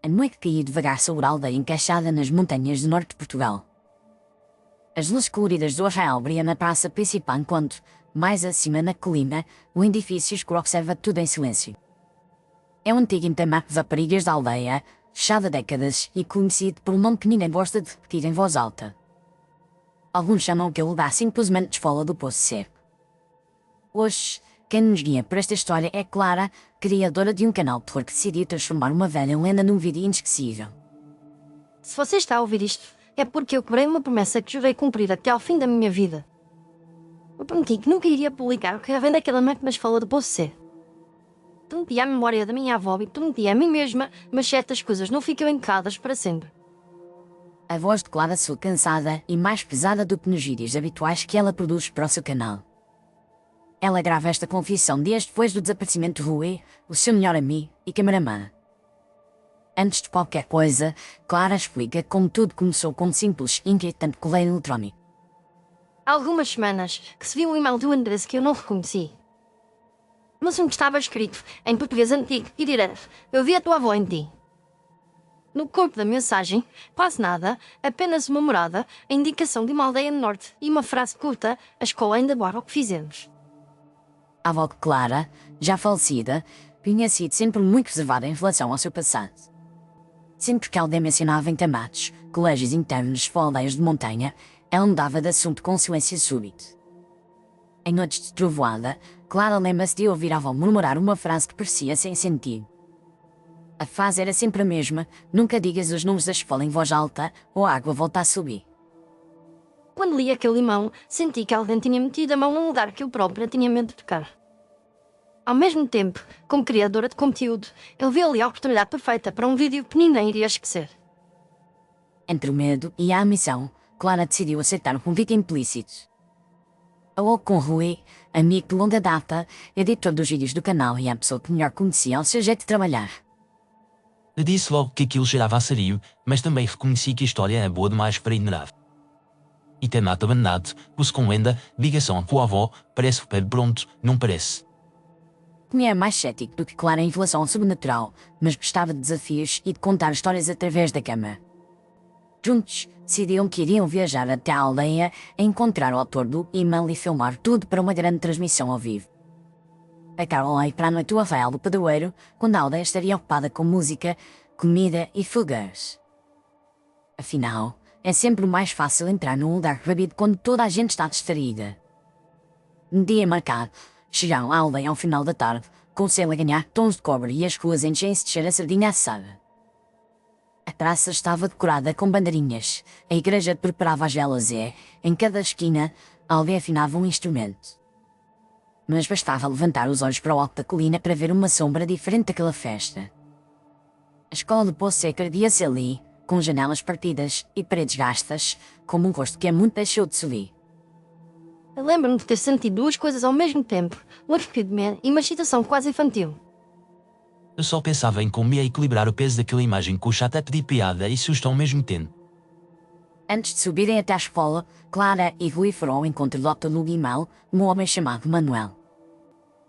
A noite caía devagar sobre a aldeia encaixada nas montanhas do norte de Portugal. As luzes coloridas do arraial brilham na praça principal enquanto, mais acima na colina, o edifício escuro observa tudo em silêncio. É um antigo entramado de raparigas da aldeia, fechado há décadas e conhecido por um nome que ninguém gosta de repetir em voz alta. Alguns chamam aquele lugar simplesmente de Esfola do Poço Seco. Hoje, quem nos guia por esta história é Clara, criadora de um canal de terror que decidiu transformar uma velha lenda num vídeo inesquecível. Se você está a ouvir isto, é porque eu quebrei uma promessa que jurei cumprir até ao fim da minha vida. Eu prometi que nunca iria publicar o que vem daquela máquina Esfola do Poço Seco. Prometi à memória da minha avó e prometi a mim mesma, mas certas coisas não ficam enterradas para sempre. A voz de Clara soa cansada e mais pesada do que nos vídeos habituais que ela produz para o seu canal. Ela grava esta confissão dias depois do desaparecimento de Rui, o seu melhor amigo e cameraman. Antes de qualquer coisa, Clara explica como tudo começou com um simples e inquietante correio eletrónico. Há algumas semanas recebi um e-mail do endereço que eu não reconheci. Mas onde estava escrito, em português antigo e direto, eu vi a tua avó em ti. No corpo da mensagem, quase nada, apenas uma morada, a indicação de uma aldeia no norte e uma frase curta, a escola ainda guarda o que fizemos. A avó de Clara, já falecida, tinha sido sempre muito reservada em relação ao seu passado. Sempre que alguém mencionava entamados, colégios internos ou aldeias de montanha, ela mudava de assunto com silêncio súbito. Em noites de trovoada, Clara lembra-se de ouvir a avó murmurar uma frase que parecia sem sentido. A frase era sempre a mesma: nunca digas os números da escola em voz alta, ou a água volta a subir. Quando li aquele limão, senti que alguém tinha metido a mão num lugar que eu própria tinha medo de tocar. Ao mesmo tempo, como criadora de conteúdo, eu vi ali a oportunidade perfeita para um vídeo que ninguém iria esquecer. Entre o medo e a ambição, Clara decidiu aceitar um convite implícito. Falou com Rui, amigo de longa data, editor dos vídeos do canal e a pessoa que melhor conhecia o seu jeito de trabalhar. Eu disse logo que aquilo cheirava a sario, mas também reconheci que a história é boa demais para ignorar. Internato abandonado, uso com lenda, ligação com a avó, parece o pé pronto, não parece. Tinha mais cético do que Clara em relação ao sobrenatural, mas gostava de desafios e de contar histórias através da cama. Juntos, decidiram que iriam viajar até a aldeia a encontrar o autor do e-mail e filmar tudo para uma grande transmissão ao vivo. Ficaram lá para a noite do arraial do padroeiro, quando a aldeia estaria ocupada com música, comida e fogueiros. Afinal, é sempre mais fácil entrar num lugar proibido quando toda a gente está distraída. No dia marcado, chegaram à aldeia ao final da tarde, com o céu a ganhar tons de cobre e as ruas enchem-se de cheiro a sardinha assada. A praça estava decorada com bandeirinhas, a igreja preparava as velas e, em cada esquina, alguém afinava um instrumento. Mas bastava levantar os olhos para o alto da colina para ver uma sombra diferente daquela festa. A escola do Poço Seco erguia-se ali, com janelas partidas e paredes gastas, como um rosto que há muito deixou de subir. Eu lembro-me de ter sentido duas coisas ao mesmo tempo, um arrepio de medo e uma excitação quase infantil. Eu só pensava em como ia equilibrar o peso daquela imagem com o chato a pedir piada e susto ao mesmo tempo. Antes de subirem até a escola, Clara e Rui foram ao encontro do Dr. Luguimal, um homem chamado Manuel.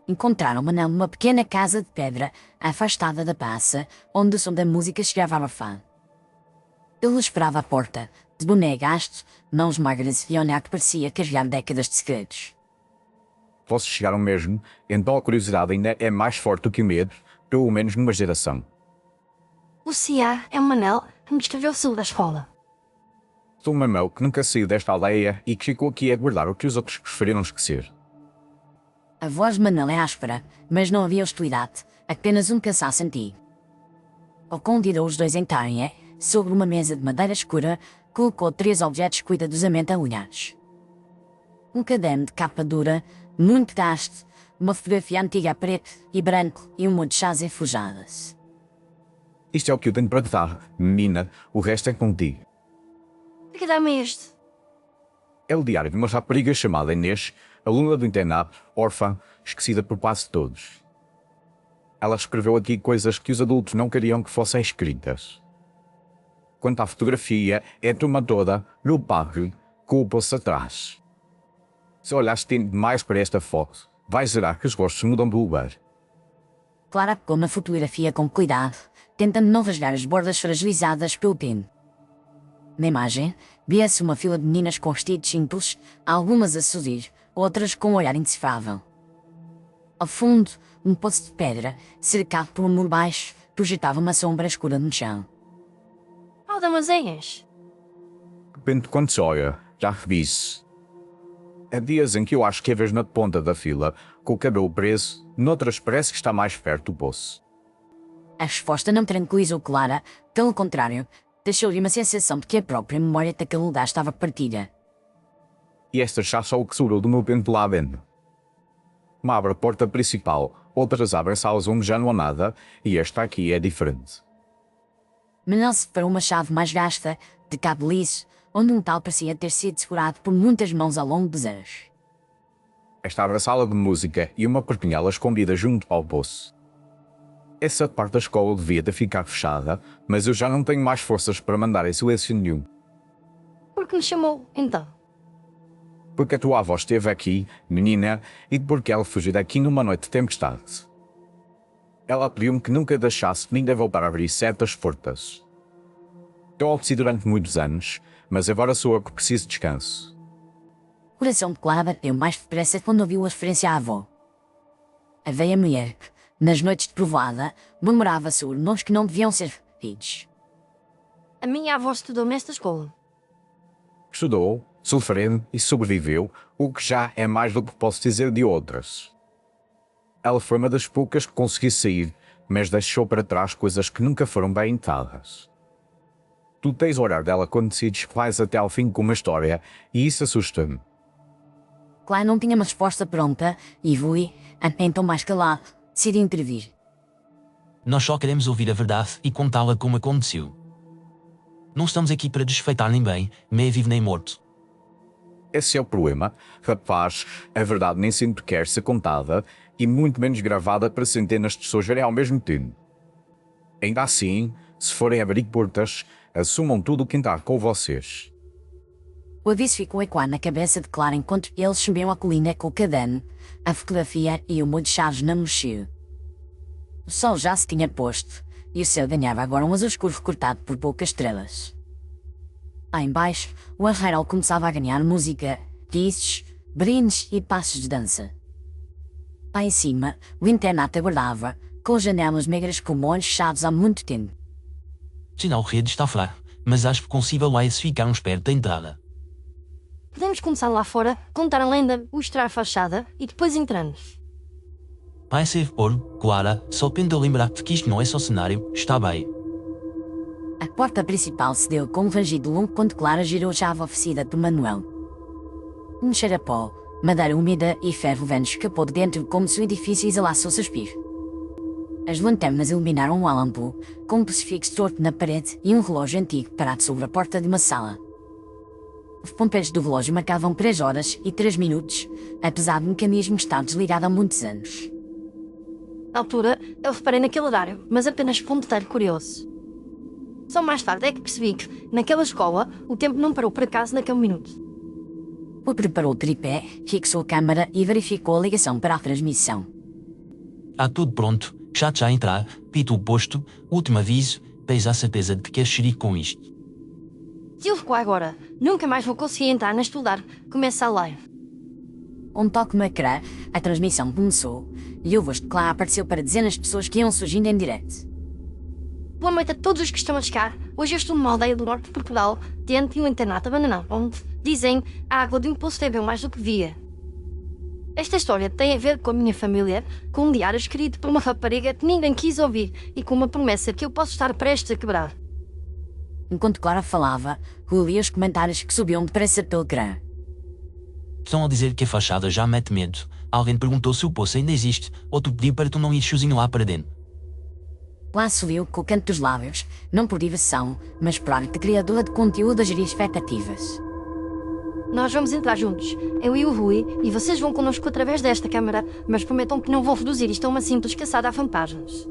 Encontraram Manuel numa pequena casa de pedra, afastada da praça, onde o som da música chegava a abafar. Ele esperava à porta, de boné gasto, mãos magras e olhar que parecia carregar décadas de segredos. Vocês chegaram mesmo, então a curiosidade ainda é mais forte do que o medo, pelo menos numa geração. O Cia é o Manel que me descreveu o sul da escola. Sou um mamão que nunca saiu desta aldeia e que ficou aqui a guardar o que os outros preferiram esquecer. A voz de Manuel é áspera, mas não havia hostilidade, apenas um cansaço antigo. Ele convidou os dois a entrarem e, sobre uma mesa de madeira escura, colocou 3 objetos cuidadosamente alinhados. Um caderno de capa dura, muito gasto, uma fotografia antiga a preto e branco e um monte de chás enferrujadas. Isto é o que eu tenho para te dar, menina, o resto é contigo. Que dá-me este? É o diário de uma rapariga chamada Inês, aluna do internato, órfã, esquecida por quase todos. Ela escreveu aqui coisas que os adultos não queriam que fossem escritas. Quanto à fotografia, é a turma toda, no parque, com o poço atrás. Se olhares demais para esta foto, vais gerar que os gostos mudam de lugar. Clara pegou na fotografia com cuidado, tentando não rasgar as bordas fragilizadas pelo pino. Na imagem, via-se uma fila de meninas com vestidos simples, algumas a sorrir, outras com um olhar indecifrável. Ao fundo, um poço de pedra, cercado por um muro baixo, projetava uma sombra escura no chão. Oh, Damasenhas! Depende de quando se olha, já revi-se. Há dias em que eu acho que a vez na ponta da fila, com o cabelo preso, noutras parece que está mais perto do poço. A resposta não tranquilizou Clara, pelo contrário, deixou-lhe uma sensação de que a própria memória daquele lugar estava partida. E esta já só o que sobrou do meu pente lá dentro. Uma abre a porta principal, outras abrem salas onde já não há nada, e esta aqui é diferente. Manel-se para uma chave mais gasta, de cabo liso, onde um tal parecia ter sido segurado por muitas mãos ao longo dos anos. Esta abre a sala de música e uma cortinela escondida junto ao poço. Essa parte da escola devia de ficar fechada, mas eu já não tenho mais forças para mandar em silêncio nenhum. Por que me chamou, então? Porque a tua avó esteve aqui, menina, e porque ela fugiu daqui numa noite de tempestade. Ela pediu-me que nunca deixasse ninguém voltar a abrir certas portas. Eu obedeci durante muitos anos, mas agora sou eu que preciso de descanso. O coração de Clara bateu mais depressa quando ouviu a referência à avó. A velha mulher, que, nas noites de trovoada, murmurava sobre nomes que não deviam ser repetidos. A minha avó estudou nesta escola. Estudou, sofreu e sobreviveu, o que já é mais do que posso dizer de outras. Ela foi uma das poucas que conseguiu sair, mas deixou para trás coisas que nunca foram bem enterradas. Tu tens o olhar dela quando decides que vais até ao fim com uma história, e isso assusta-me. Clara não tinha uma resposta pronta e Vui, então mais calado, decidiu intervir. Nós só queremos ouvir a verdade e contá-la como aconteceu. Não estamos aqui para desfeitar ninguém, nem vivo nem morto. Esse é o problema. Rapaz, a verdade nem sempre quer ser contada, e muito menos gravada para centenas de pessoas verem ao mesmo tempo. Ainda assim, se forem abrir portas, assumam tudo o que entrar com vocês. O aviso ficou a ecoar na cabeça de Clara enquanto eles subiam a colina com o caderno, a fotografia e o molho de chaves na mochila. O sol já se tinha posto, e o céu ganhava agora um azul escuro recortado por poucas estrelas. Lá embaixo, o arraial começava a ganhar música, risos, brindes e passos de dança. Lá em cima, o internato aguardava, com janelas negras com olhos fechados há muito tempo. Sinal rede está fraco, mas acho que consigo lá se ficarmos perto da entrada. Podemos começar lá fora, contar a lenda, mostrar a fachada e depois entramos. Vai ser ouro, Clara, só tento lembrar-te que isto não é só cenário, está bem. A porta principal se deu com um rangido longo quando Clara girou a chave oferecida por Manuel. Um cheiro a pó, madeira úmida e ferro vento escapou de dentro como se o edifício exalasse o suspiro. As lanternas iluminaram um alampo, com um crucifixo torto na parede e um relógio antigo parado sobre a porta de uma sala. Os ponteiros do relógio marcavam 3 horas e 3 minutos, apesar do mecanismo estar desligado há muitos anos. Na altura, eu reparei naquele horário, mas apenas por um detalhe curioso. Só mais tarde é que percebi que, naquela escola, o tempo não parou por acaso naquele minuto. O preparou o tripé, fixou a câmara e verificou a ligação para a transmissão. Há tudo pronto, já entrar, pito o posto, último aviso, tens a certeza de que queres xerife com isto. Se eu recuar agora, nunca mais vou conseguir entrar neste lugar. Começa a live. Um toque no ecrã, a transmissão começou, e o voz de Clara apareceu para dezenas de pessoas que iam surgindo em direto. Boa noite a todos os que estão a chegar. Hoje eu estou numa aldeia do norte de Portugal, diante de um internato abandonado, onde, dizem, a água de um poço bebeu mais do que via. Esta história tem a ver com a minha família, com um diário escrito por uma rapariga que ninguém quis ouvir e com uma promessa que eu posso estar prestes a quebrar. Enquanto Clara falava, Rui lia os comentários que subiam depressa pelo ecrã. Estão a dizer que a fachada já mete medo. Alguém perguntou se o poço ainda existe, ou tu pediu para tu não ir sozinho lá para dentro. Clara sorriu com o canto dos lábios, não por diversão, mas por arte criadora de conteúdo a gerir expectativas. Nós vamos entrar juntos, eu e o Rui, e vocês vão connosco através desta câmara, mas prometam que não vão reduzir isto a uma simples caçada a fantasmas.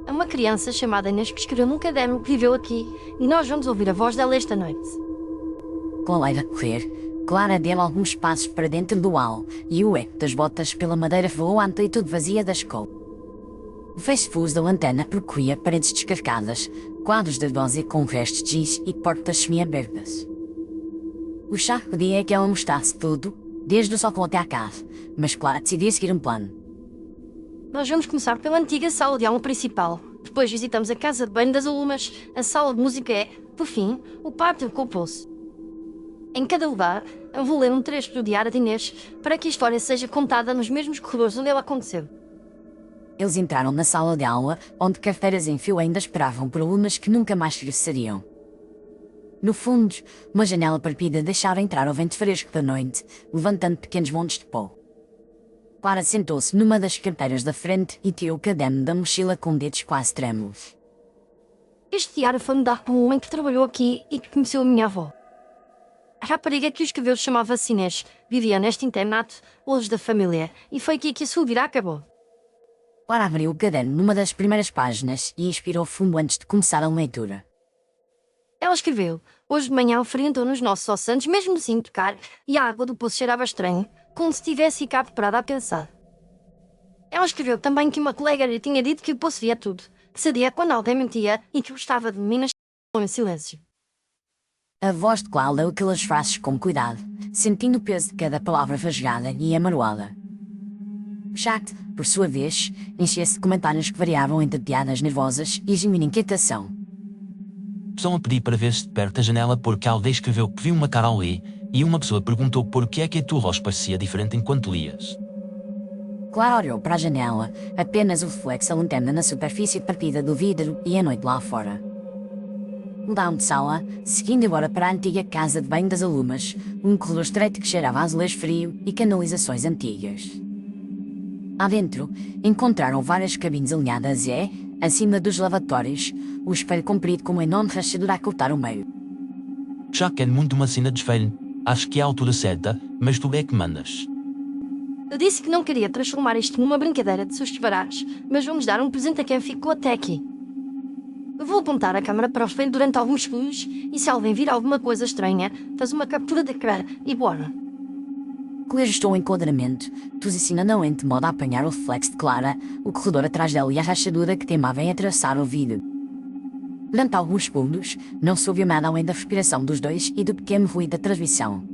É uma criança chamada Inês que escreveu num caderno que viveu aqui, e nós vamos ouvir a voz dela esta noite. Com a lei a correr, Clara deu alguns passos para dentro do hall, e o eco das botas pela madeira voou à amplitude vazia da escola. O faz-fuz da lanterna percorria paredes descascadas, quadros de bronze com restos de giz e portas semi-abertas. O chá pedia que ela mostrasse tudo, desde o sótão até à casa, mas Clara decidia seguir um plano. Nós vamos começar pela antiga sala de aula principal. Depois visitamos a casa de banho das alunas, a sala de música é, por fim, o pátio com o poço. Em cada lugar, eu vou ler um trecho do diário de Inês para que a história seja contada nos mesmos corredores onde ela aconteceu. Eles entraram na sala de aula, onde carteiras em fio ainda esperavam por alunas que nunca mais regressariam. No fundo, uma janela partida deixava entrar o vento fresco da noite, levantando pequenos montes de pó. Clara sentou-se numa das carteiras da frente e tirou o caderno da mochila com dedos quase trêmulos. Este diário foi-me dado por um homem que trabalhou aqui e que conheceu a minha avó. A rapariga que o escreveu chamava-se Inês, vivia neste internato, longe da família, e foi aqui que a sua vida acabou. Clara abriu o caderno numa das primeiras páginas e inspirou fundo antes de começar a leitura. Ela escreveu: hoje de manhã o frio entrou nos nossos ossantes, mesmo sem tocar, e a água do poço cheirava estranho, como se tivesse ficado parada a pensar. Ela escreveu também que uma colega lhe tinha dito que o poço via tudo, que sabia quando alguém mentia e que gostava de meninas em silêncio. A voz de Clara leu aquelas frases com cuidado, sentindo o peso de cada palavra rasgada e amaroada. O chat, por sua vez, enchia-se de comentários que variavam entre piadas nervosas e genuína inquietação. Estão a pedir para ver-se de perto da janela porque alguém escreveu que viu uma cara ali, e uma pessoa perguntou por que é que a tua voz parecia diferente enquanto lias. Clara olhou para a janela, apenas o reflexo da lanterna na superfície partida do vidro e a noite lá fora. Mudaram de sala, seguindo agora para a antiga casa de banho das alunas, um corredor estreito que cheirava a azulejo frio e canalizações antigas. Lá dentro, encontraram várias cabines alinhadas e, acima dos lavatórios, o espelho comprido com uma enorme rachadura a cortar o meio. Já quero muito uma cena de espelho, acho que é a altura certa, mas tu é que mandas. Eu disse que não queria transformar isto numa brincadeira de sustos baratos, mas vamos dar um presente a quem ficou até aqui. Eu vou apontar a câmera para o espelho durante alguns segundos e se alguém vir alguma coisa estranha, faz uma captura da cara e bora. Claire ajustou o enquadramento, posicionando-o de modo a apanhar o reflexo de Clara, o corredor atrás dela e a rachadura que teimava em atravessar o vidro. Durante alguns segundos, não se ouviu nada além da respiração dos dois e do pequeno ruído da transmissão.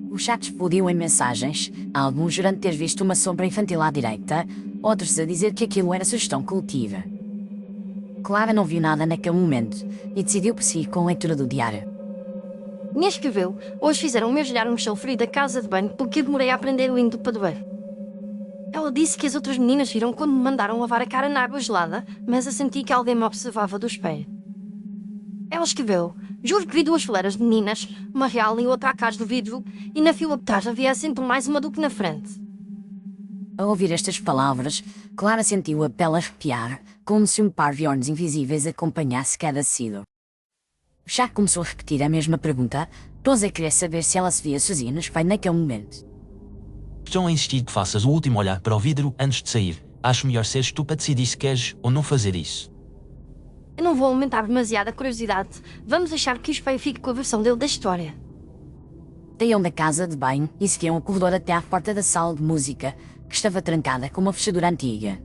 Os chats explodiam em mensagens, alguns jurando ter visto uma sombra infantil à direita, outros a dizer que aquilo era sugestão coletiva. Clara não viu nada naquele momento e decidiu prosseguir com a leitura do diário. Inês escreveu: hoje fizeram mergulhar no chão frio da casa de banho porque eu demorei a aprender o hino do padoeiro. Ela disse que as outras meninas viram quando me mandaram lavar a cara na água gelada, mas eu senti que alguém me observava do espelho. Ela escreveu: juro que vi duas fileiras de meninas, uma real e outra atrás do vidro, e na fila de trás havia sempre mais uma do que na frente. Ao ouvir estas palavras, Clara sentiu a pele arrepiar, como se um par de olhos invisíveis acompanhasse cada sílaba. O chá começou a repetir a mesma pergunta, todos a querer saber se ela se via sozinha no espelho naquele momento. Estão a insistir que faças o último olhar para o vidro antes de sair. Acho melhor seres tu para decidir se queres ou não fazer isso. Eu não vou aumentar demasiado a curiosidade. Vamos deixar que o espelho fique com a versão dele da história. Saíam da casa de banho e seguiam o corredor até à porta da sala de música, que estava trancada com uma fechadura antiga.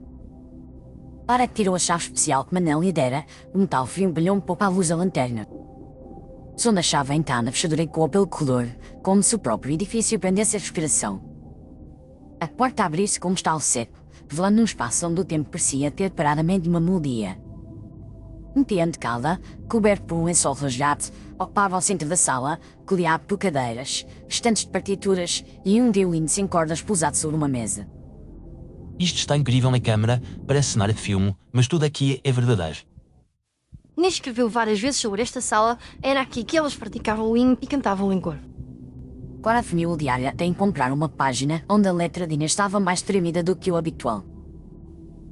Clara tirou a chave especial que Manel lhe dera, o metal frio brilhou um pouco à luz da lanterna. O som da chave a entrar na fechadura ecoou pelo corredor, como se o próprio edifício prendesse a respiração. A porta abriu-se com um estalo seco, revelando um espaço onde o tempo parecia ter parado a meio de uma melodia. Um piano de cauda, coberto por um lençol rasgado, ocupava o centro da sala, rodeado por cadeiras, estantes de partituras e um violino sem cordas pousado sobre uma mesa. Isto está incrível na câmara, parece cenário de filme, mas tudo aqui é verdadeiro. Inês escreveu várias vezes sobre esta sala, era aqui que elas praticavam o hino e cantavam em cor. Clara definiu o diário até encontrar uma página onde a letra de Inês estava mais tremida do que o habitual.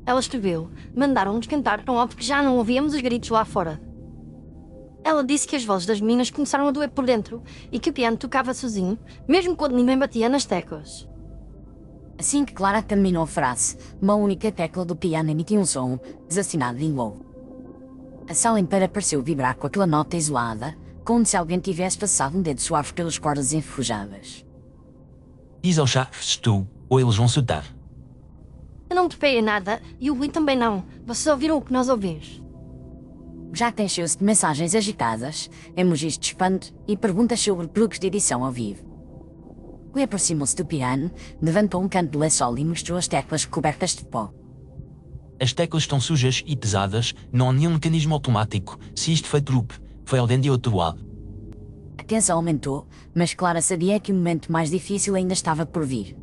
Ela escreveu: mandaram-nos cantar tão alto que já não ouvíamos os gritos lá fora. Ela disse que as vozes das meninas começaram a doer por dentro e que o piano tocava sozinho, mesmo quando ninguém batia nas teclas. Assim que Clara terminou a frase, uma única tecla do piano emitiu um som, desassinado de novo. A sala inteira pareceu vibrar com aquela nota isolada, como se alguém tivesse passado um dedo suave pelas cordas enferrujadas. Diz ao chá, se tu, ou eles vão soltar. Eu não topei em nada e o Rui também não. Vocês ouviram o que nós ouvimos? Jack encheu-se de mensagens agitadas, emojis de espanto e perguntas sobre truques de edição ao vivo. Rui aproximou-se do piano, levantou um canto de lençol e mostrou as teclas cobertas de pó. As teclas estão sujas e pesadas, não há nenhum mecanismo automático. Se isto foi trupe, foi alguém de outro lado. A tensão aumentou, mas Clara sabia que o momento mais difícil ainda estava por vir.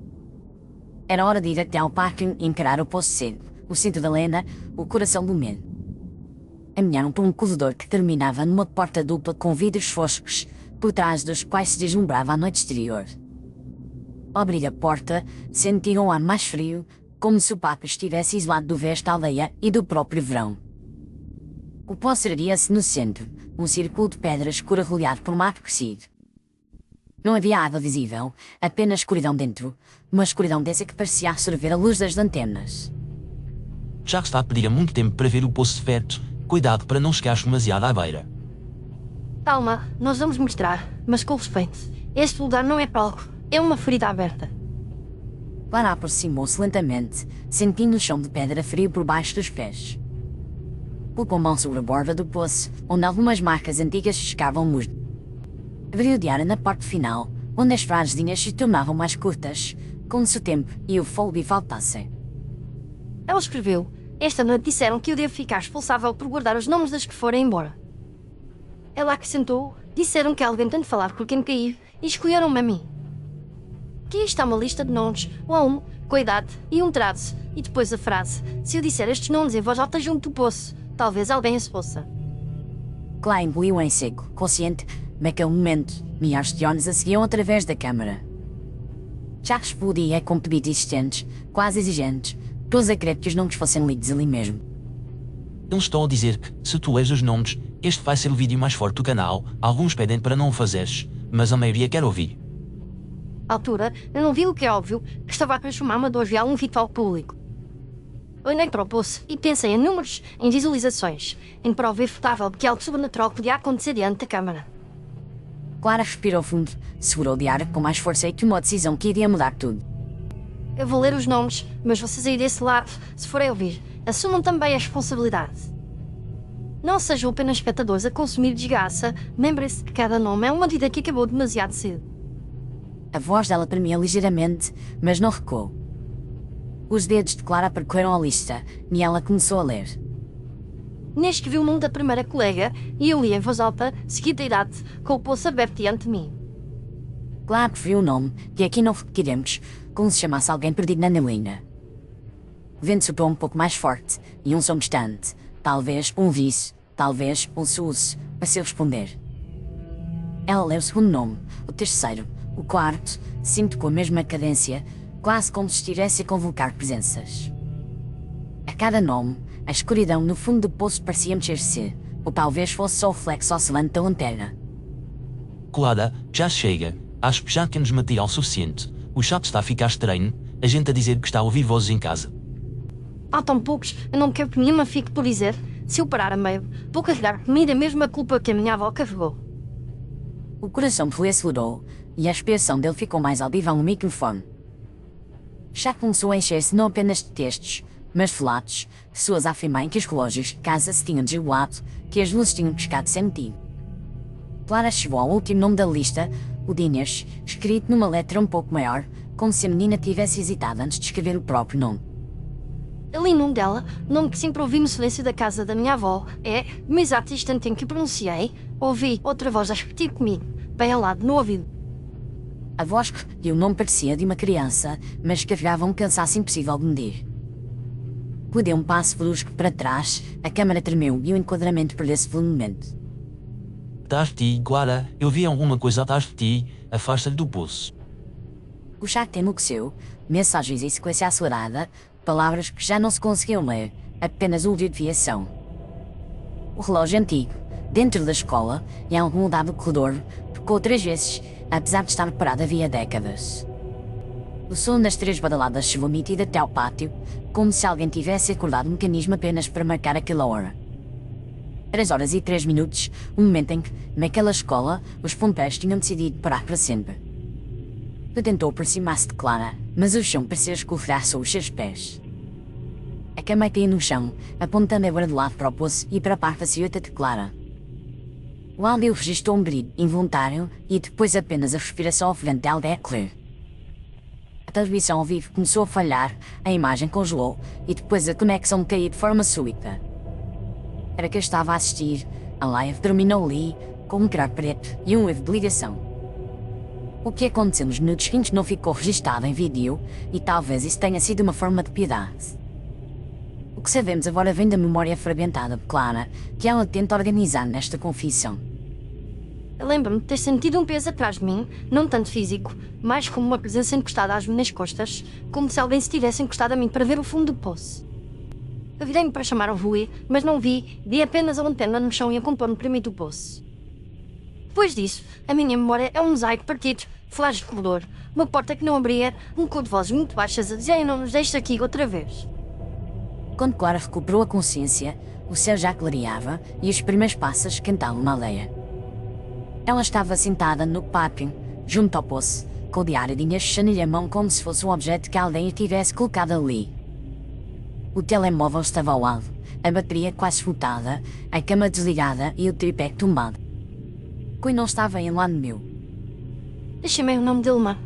Era hora de ir até ao parque e encarar o poço cedo, o cinto da Lena, o coração do Men. Caminharam por um corredor que terminava numa porta dupla com vidros foscos, por trás dos quais se deslumbrava a noite exterior. Ao abrir a porta, sentiram um ar mais frio, como se o Papa estivesse isolado do resto da aldeia e do próprio verão. O poço erguia-se no centro, um círculo de pedra escura rodeado por um mar crescido. Não havia água visível, apenas escuridão dentro, uma escuridão dessa que parecia absorver a luz das lanternas. Já que está a pedir há muito tempo para ver o poço de perto, cuidado para não chegares demasiado à beira. Calma, nós vamos mostrar, mas com respeito. Este lugar não é palco, é uma ferida aberta. Clara aproximou-se lentamente, sentindo o chão de pedra frio por baixo dos pés. Colocou a mão sobre a borda do poço, onde algumas marcas antigas escavam o musgo. Abriu o diário na parte final, onde as frasezinhas se tornavam mais curtas, como se o tempo e o fogo lhe faltassem. Ela escreveu: esta noite disseram que eu devo ficar responsável por guardar os nomes das que forem embora. Ela acrescentou: disseram que alguém tem de falar por quem cair e escolheram-me a mim. Aqui está uma lista de nomes, um a um, com a idade e um traço, e depois a frase: se eu disser estes nomes em voz alta junto do poço, talvez alguém se ouça. Clara engoliu em seco, consciente, naquele momento, milhares de olhos a seguiam através da câmara. Já respondia com pedidos insistentes, quase exigentes, todos a querer que os nomes fossem lidos ali mesmo. Eles estão a dizer que, se tu lês os nomes, este vai ser o vídeo mais forte do canal. Alguns pedem para não o fazeres, mas a maioria quer ouvir. À altura, eu não vi o que é óbvio, que estava a transformar uma dor real num ritual público. Olhei para o poço e pensei em números, em visualizações, em prova irrefutável de que algo sobrenatural podia acontecer diante da câmara. Clara respirou fundo, segurou o diário com mais força e tomou a decisão que iria mudar tudo. Eu vou ler os nomes, mas vocês aí desse lado, se forem ouvir, assumam também a responsabilidade. Não sejam apenas espectadores a consumir desgraça, lembrem-se que cada nome é uma vida que acabou demasiado cedo. A voz dela tremia ligeiramente, mas não recuou. Os dedos de Clara percorreram a lista, e ela começou a ler. Inês que viu o nome da primeira colega, e eu li em voz alta, seguida da idade, com o poço aberto diante de mim. Clara preferiu o nome, que aqui não repetiremos, como se chamasse alguém perdido na neblina. O vento soprou um pouco mais forte, e um som distante, talvez um viço, talvez um soluço, pareceu responder. Ela leu o segundo nome, o terceiro, o quarto, sempre com a mesma cadência, quase como se estivesse a convocar presenças. A cada nome, a escuridão no fundo do poço parecia mexer-se, ou talvez fosse só o reflexo oscilante da lanterna. Clara, já chega. Acho que já temos material suficiente. O chat está a ficar estranho, a gente a dizer que está a ouvir vozes em casa. Há tão poucos, eu não quero que nenhuma fique por dizer. Se eu parar a meio, vou carregar comigo a mesma culpa que a minha avó carregou. O coração de Rui acelerou, e a expiação dele ficou mais audível no microfone. Já começou a encher-se não apenas de textos, mas de relatos, pessoas a afirmarem que os relógios de casa se tinham desregulado, que as luzes tinham pescado sem motivo. Clara chegou ao último nome da lista, o de Inês, escrito numa letra um pouco maior, como se a menina tivesse hesitado antes de escrever o próprio nome. Ali o nome dela, nome que sempre ouvi no silêncio da casa da minha avó, é, no exato instante em que o pronunciei, ouvi outra voz a repetir comigo, bem ao lado no ouvido. A voz que repetiu o nome parecia de uma criança, mas carregava um cansaço impossível de medir. Rui deu um passo brusco para trás, a câmara tremeu e o enquadramento perdeu-se volumemente. Atrás de ti, Clara, eu vi alguma coisa atrás de ti, afasta-te do poço. O chat enlouqueceu, mensagens em sequência acelerada, palavras que já não se conseguiam ler, apenas ouvir de viação. O relógio antigo, dentro da escola, em algum lugar do corredor, tocou 3 vezes, apesar de estar parado havia décadas. O som das 3 badaladas chegou nítido até ao pátio, como se alguém tivesse acordado o mecanismo apenas para marcar aquela hora. 3 horas e 3 minutos, o momento em que, naquela escola, os ponteiros tinham decidido parar para sempre. Ele tentou aproximar-se de Clara, mas o chão parecia escorregar sob os seus pés. A cama caiu no chão, apontando agora de lado para o poço e para a parte da silhueta de Clara. O áudio registrou um grito involuntário e depois apenas a respiração ofegante dela de Claire. A transmissão ao vivo começou a falhar, a imagem congelou e depois a conexão caiu de forma súbita. Era que eu estava a assistir, a live terminou ali, com um crack preto e um erro de ligação. O que aconteceu nos minutos seguintes não ficou registado em vídeo e talvez isso tenha sido uma forma de piedade. O que sabemos agora vem da memória fragmentada de Clara, que ela tenta organizar nesta confissão. Eu lembro-me de ter sentido um peso atrás de mim, não tanto físico, mais como uma presença encostada às minhas costas, como se alguém se tivesse encostado a mim para ver o fundo do poço. Eu virei-me para chamar ao Rui, mas não vi apenas a lanterna no chão e a compor-me para mim do poço. Depois disso, a minha memória é um mosaico partido, flashes de corredor, uma porta que não abria, um cor de vozes muito baixas a dizer não nos deixes aqui outra vez. Quando Clara recuperou a consciência, o céu já clareava e os primeiros passos cantavam uma aldeia. Ela estava sentada no pátio, junto ao poço, com o diário de Inês fechando-lhe a mão como se fosse um objeto que alguém tivesse colocado ali. O telemóvel estava ao lado, a bateria quase esgotada, a cama desligada e o tripé tombado. Cui não estava em lado nenhum. Eu chamei o nome de Ilma,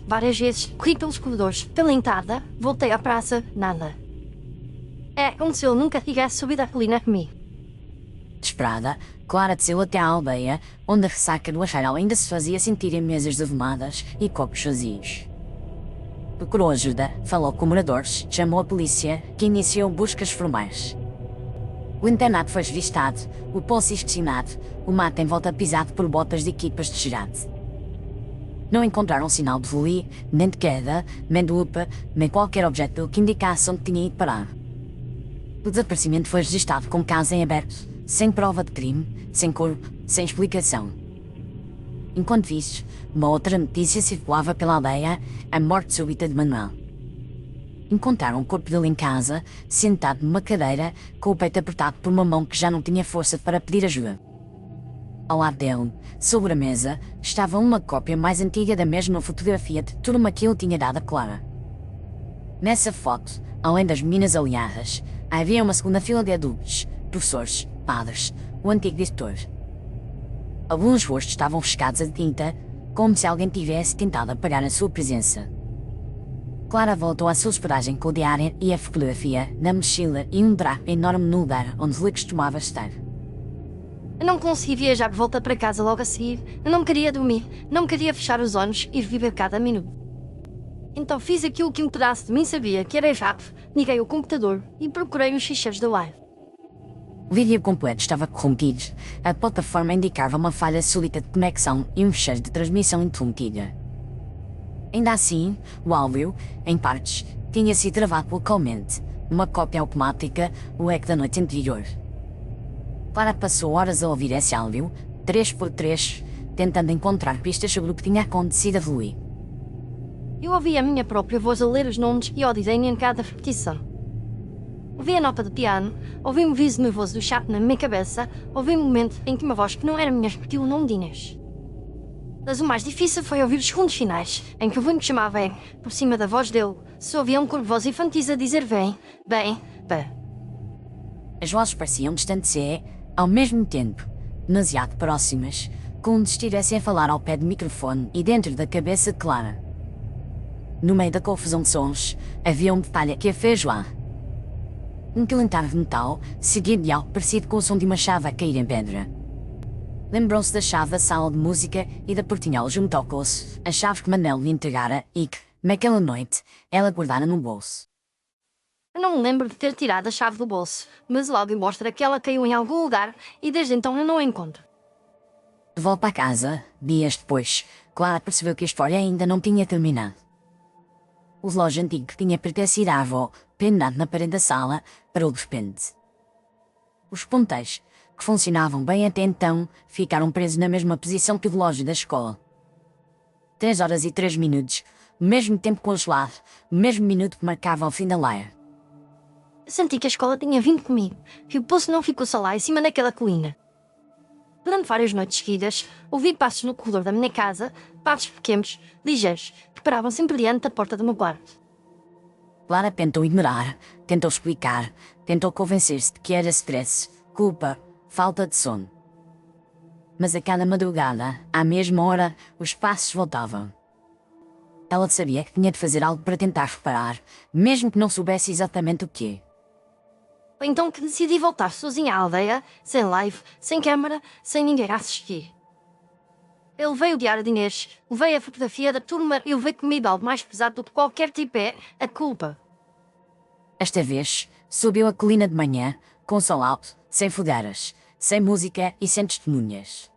várias vezes, corri pelos corredores, pela entrada, voltei à praça, nada. É como se ele nunca tivesse subido a colina comigo. Desesperada, Clara desceu até à aldeia, onde a ressaca do achar ainda se fazia sentir em mesas defumadas e copos vazios. Procurou ajuda, falou com moradores, chamou a polícia, que iniciou buscas formais. O internato foi revistado, o poço esquecinado, o mato em volta pisado por botas de equipas de resgate. Não encontraram sinal de voli, nem de queda, nem de UPA, nem qualquer objeto que indicasse onde tinha ido parar. O desaparecimento foi registrado como caso em aberto, sem prova de crime, sem corpo, sem explicação. Enquanto isso, uma outra notícia circulava pela aldeia, a morte súbita de Manuel. Encontraram o corpo dele em casa, sentado numa cadeira, com o peito apertado por uma mão que já não tinha força para pedir ajuda. Ao lado dele, sobre a mesa, estava uma cópia mais antiga da mesma fotografia de turma que ele tinha dado a Clara. Nessa foto, além das meninas aliadas, havia uma segunda fila de adultos, professores, padres, o antigo diretor. Alguns rostos estavam riscados a tinta, como se alguém tivesse tentado apagar a sua presença. Clara voltou à sua hospedagem com o diário e a fotografia na mochila e um drapo enorme no lugar onde ele costumava estar. Eu não consegui viajar de volta para casa logo a seguir. Eu não queria dormir, não queria fechar os olhos e viver cada minuto. Então fiz aquilo que um pedaço de mim sabia que era errado, liguei o computador e procurei os ficheiros da live. O vídeo completo estava corrompido, a plataforma indicava uma falha súbita de conexão e um fecheiro de transmissão interrompida. Ainda assim, o áudio, em partes, tinha sido gravado localmente, uma cópia automática, o eco da noite anterior. Clara passou horas a ouvir esse áudio, 3 por 3, tentando encontrar pistas sobre o que tinha acontecido a Louis. Eu ouvi a minha própria voz a ler os nomes e ao desenho em cada repetição. Ouvi a nota do piano, ouvi um viso nervoso do chat na minha cabeça, ouvi um momento em que uma voz que não era minha repetiu o nome de Inês. Mas o mais difícil foi ouvir os segundos finais, em que o único que chamava é, por cima da voz dele, se ouvia um cor de voz infantis a dizer bem. As vozes pareciam distantes e, ao mesmo tempo, demasiado próximas, como se estivessem a falar ao pé do microfone e dentro da cabeça de Clara. No meio da confusão de sons, havia um detalhe que a fez lá. Um quilintar de metal, seguido de algo parecido com o som de uma chave a cair em pedra. Lembrou-se da chave da sala de música e da portinhola junto ao coço, a chave que Manel lhe entregara e que, naquela noite, ela guardara no bolso. Eu não me lembro de ter tirado a chave do bolso, mas logo mostra que ela caiu em algum lugar e desde então eu não a encontro. De volta à casa, dias depois, Clara percebeu que a história ainda não tinha terminado. O relógio antigo que tinha pertencido à avó, pendurado na parede da sala, parou de repente. Os ponteiros, que funcionavam bem até então, ficaram presos na mesma posição que o relógio da escola. 3 horas e 3 minutos, o mesmo tempo congelado, o mesmo minuto que marcava o fim da laia. Eu senti que a escola tinha vindo comigo, que o poço não ficou só lá em cima daquela colina. Durante várias noites seguidas, ouvi passos no corredor da minha casa, passos pequenos, ligeiros, que paravam sempre diante da porta do meu quarto. Clara tentou ignorar, tentou explicar, tentou convencer-se de que era stress, culpa, falta de sono. Mas a cada madrugada, à mesma hora, os passos voltavam. Ela sabia que tinha de fazer algo para tentar reparar, mesmo que não soubesse exatamente o quê. Foi então que decidi voltar sozinha à aldeia, sem live, sem câmara, sem ninguém a assistir. Eu levei o diário de Inês, levei a fotografia da turma e levei comigo algo mais pesado do que qualquer tipo a culpa. Esta vez, subiu a colina de manhã, com sol alto, sem fogueiras, sem música e sem testemunhas.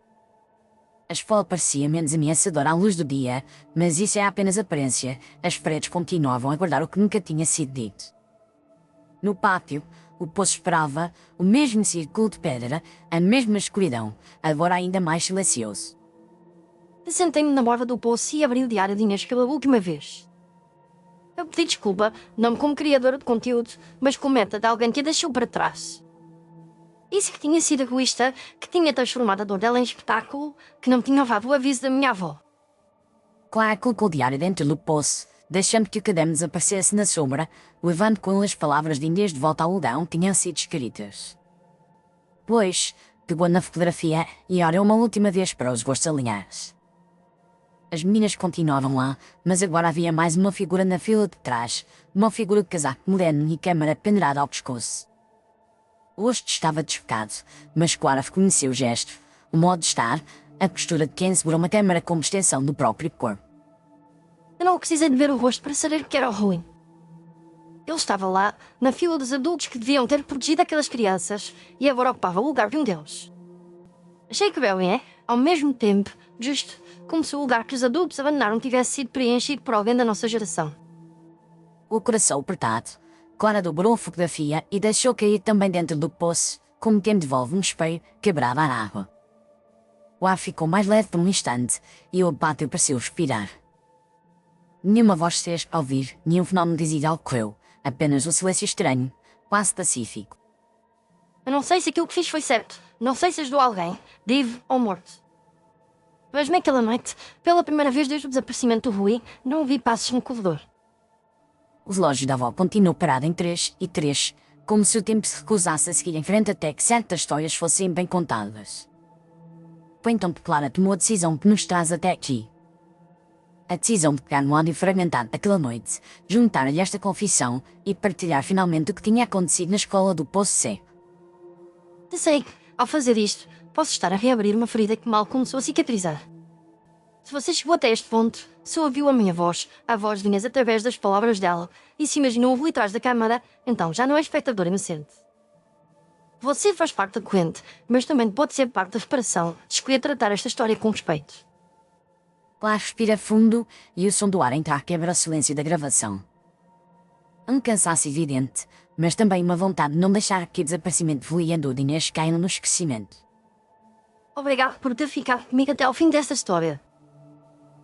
A escola parecia menos ameaçadora à luz do dia, mas isso é apenas aparência. As paredes continuavam a guardar o que nunca tinha sido dito. No pátio, o poço esperava, o mesmo círculo de pedra, a mesma escuridão, agora ainda mais silencioso. Sentei-me na borda do poço e abri o diário de Inês pela última vez. Eu pedi desculpa, não como criadora de conteúdo, mas como meta de alguém que a deixou para trás. Disse que tinha sido egoísta, que tinha transformado a dor dela em espetáculo, que não tinha levado o aviso da minha avó. Clara colocou o diário dentro do poço, deixando que o caderno desaparecesse na sombra, levando com ele as palavras de Inês de volta ao lugar que tinham sido escritas. Depois, pegou na fotografia e olhou uma última vez para os rostos alinhados. As meninas continuavam lá, mas agora havia mais uma figura na fila de trás, uma figura de casaco moderno e câmara pendurada ao pescoço. O rosto estava desfocado, mas Clara reconheceu o gesto, o modo de estar, a postura de quem segura uma câmara como extensão do próprio corpo. Eu não precisei de ver o rosto para saber que era ruim. Ele estava lá, na fila dos adultos que deviam ter protegido aquelas crianças, e agora ocupava o lugar de um deles. Achei que bem, é? Ao mesmo tempo, justo como se o lugar que os adultos abandonaram tivesse sido preenchido por alguém da nossa geração. O coração apertado, Clara dobrou a fotografia e deixou cair também dentro do poço, como quem devolve um espelho quebrado à água. O ar ficou mais leve por um instante e o pátio pareceu respirar. Nenhuma voz se fez ouvir, nenhum fenómeno residual ocorreu, apenas um silêncio estranho, quase pacífico. Eu não sei se aquilo que fiz foi certo, não sei se ajudou alguém, vivo ou morto. Mas naquela noite, pela primeira vez desde o desaparecimento do Rui, não ouvi passos no corredor. O relógio da avó continuou parado em 3 e 3, como se o tempo se recusasse a seguir em frente até que certas histórias fossem bem contadas. Foi então que Clara tomou a decisão que nos traz até aqui. A decisão de pegar no áudio fragmentado daquela noite, juntar-lhe esta confissão e partilhar finalmente o que tinha acontecido na escola do Poço C. Sei que, ao fazer isto, posso estar a reabrir uma ferida que mal começou a cicatrizar. Se você chegou até este ponto, se ouviu a minha voz, a voz de Inês através das palavras dela, e se imaginou ali atrás da câmara, então já não é espectador inocente. Você faz parte da corrente, mas também pode ser parte da reparação de escolher tratar esta história com respeito. Clara respira fundo e o som do ar entrar quebra o silêncio da gravação. Um cansaço evidente, mas também uma vontade de não deixar que o desaparecimento fluindo de Inês caia no esquecimento. Obrigado por ter ficado comigo até ao fim desta história.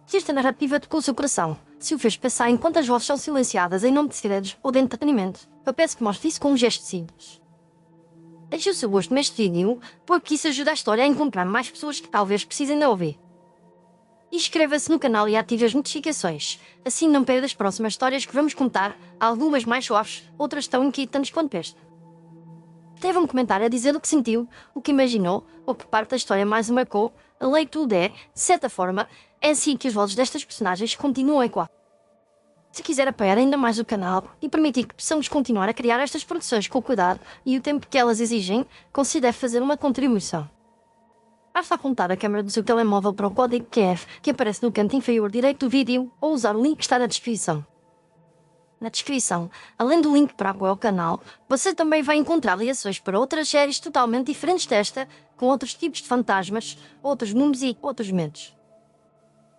Se esta narrativa tocou o seu coração, se o fez pensar em quantas vozes são silenciadas em nome de segredos ou de entretenimento, eu peço que mostre isso com um gesto simples. Deixe o seu gosto neste vídeo, porque isso ajuda a história a encontrar mais pessoas que talvez precisem de ouvir. E inscreva-se no canal e ative as notificações, assim não perde as próximas histórias que vamos contar, algumas mais suaves, outras tão inquietantes quanto esta. Teve um comentário a dizer o que sentiu, o que imaginou, ou que parte da história mais o marcou. A lei tudo é, de certa forma, é assim que as vozes destas personagens continuam a ecoar. Se quiser apoiar ainda mais o canal e permitir que possamos continuar a criar estas produções com cuidado e o tempo que elas exigem, considere fazer uma contribuição. Basta apontar a câmera do seu telemóvel para o código QR que aparece no canto inferior direito do vídeo ou usar o link que está na descrição. Na descrição, além do link para apoio ao canal, você também vai encontrar ligações para outras séries totalmente diferentes desta, com outros tipos de fantasmas, outros números e outros medos.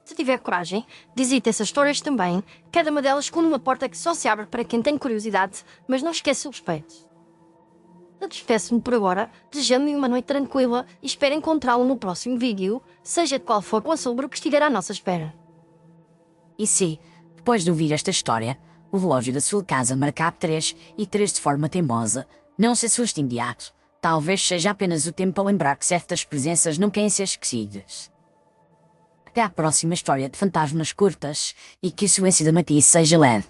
Se tiver coragem, visite essas histórias também, cada uma delas com uma porta que só se abre para quem tem curiosidade, mas não esqueça o respeito. Eu despeço-me por agora, desejando-me uma noite tranquila e espero encontrá-lo no próximo vídeo, seja de qual for o assombro que estiver à nossa espera. E se, depois de ouvir esta história, o relógio da sua casa marcar 3 e 3 de forma teimosa, não se assuste imediato, talvez seja apenas o tempo para lembrar que certas presenças não querem ser esquecidas. Até à próxima história de fantasmas curtas e que o silêncio da Matias seja leve.